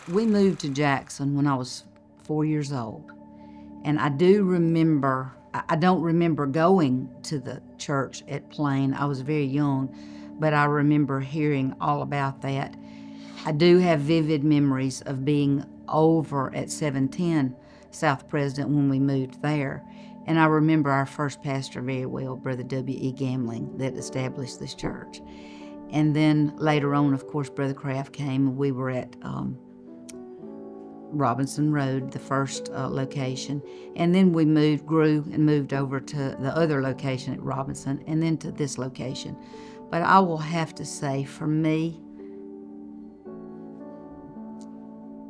we moved to Jackson when I was 4 years old. And I do remember, I don't remember going to the church at Plain. I was very young, but I remember hearing all about that. I do have vivid memories of being over at 710 South President when we moved there. And I remember our first pastor very well, Brother W.E. Gamling, that established this church. And then later on, of course, Brother Kraft came, and we were at Robinson Road, the first location. And then we grew and moved over to the other location at Robinson, and then to this location. But I will have to say, for me,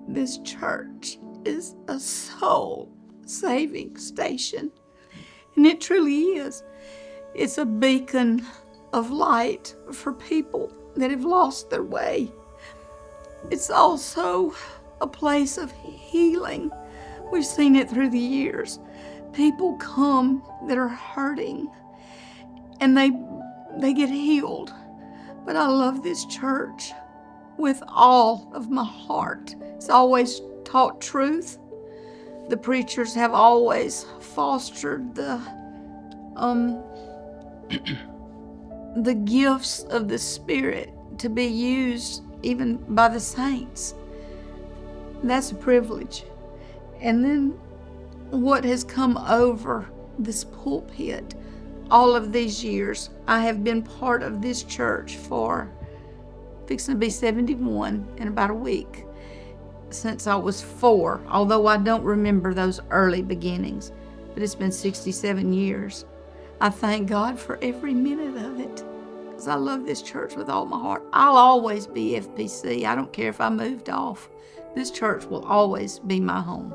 this church is a soul-saving station. And it truly is. It's a beacon of light for people that have lost their way. It's also a place of healing. We've seen it through the years. People come that are hurting and they get healed. But I love this church with all of my heart. It's always taught truth. The preachers have always fostered the gifts of the Spirit to be used even by the saints. That's a privilege. And then what has come over this pulpit all of these years, I have been part of this church for fixing to be 71 in about a week, since I was 4, although I don't remember those early beginnings, but it's been 67 years. I thank God for every minute of it, because I love this church with all my heart. I'll always be FPC. I don't care if I moved off. This church will always be my home.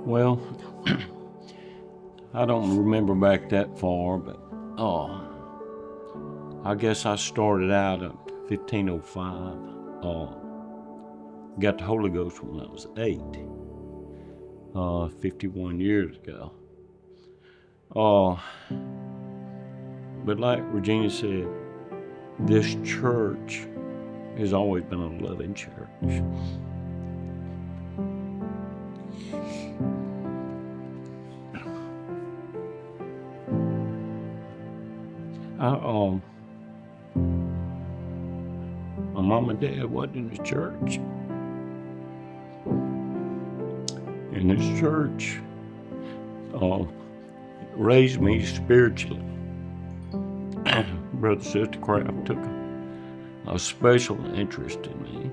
Well, I don't remember back that far, but I guess I started out at 1505. Got the Holy Ghost when I was 8, 51 years ago. But like Regina said, this church has always been a loving church. My mom and dad wasn't in the church. And this church raised me spiritually. Brother and Sister Kraft took a special interest in me,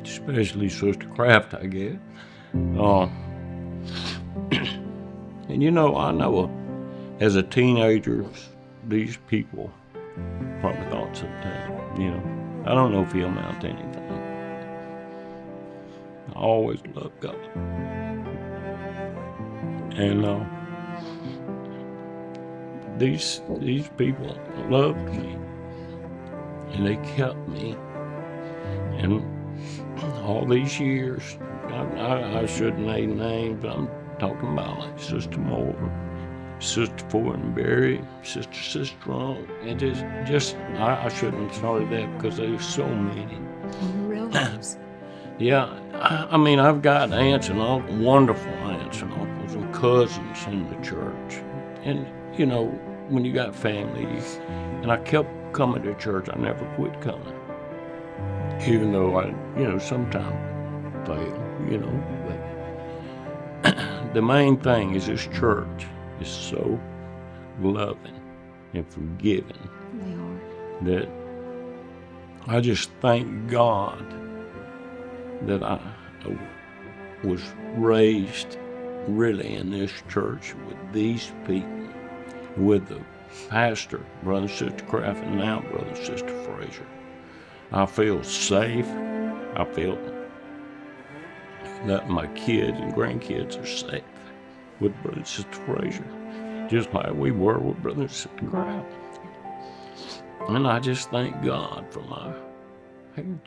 especially Sister Kraft, I guess. And you know, I know as a teenager, these people probably thought sometimes, you know, I don't know if he'll amount to anything. I always loved God. And these people loved me, and they kept me. And all these years, I shouldn't name names, but I'm talking about like Sister Moore, Sister Fortenberry, Sister Strong, and just I shouldn't have started that because there's so many. Relatives. Yeah, I mean, I've got aunts and uncles, wonderful aunts and uncles and cousins in the church. And, you know, when you got family, and I kept coming to church, I never quit coming. Even though I, you know, sometimes fail, you know, but the main thing is this church is so loving and forgiving that I just thank God that I was raised really in this church with these people, with the pastor, Brother and Sister Kraft, and now Brother and Sister Frazier. I feel safe. I feel that my kids and grandkids are safe with Brother and Sister Frazier, just like we were with Brother and Sister Kraft. And I just thank God for my heritage.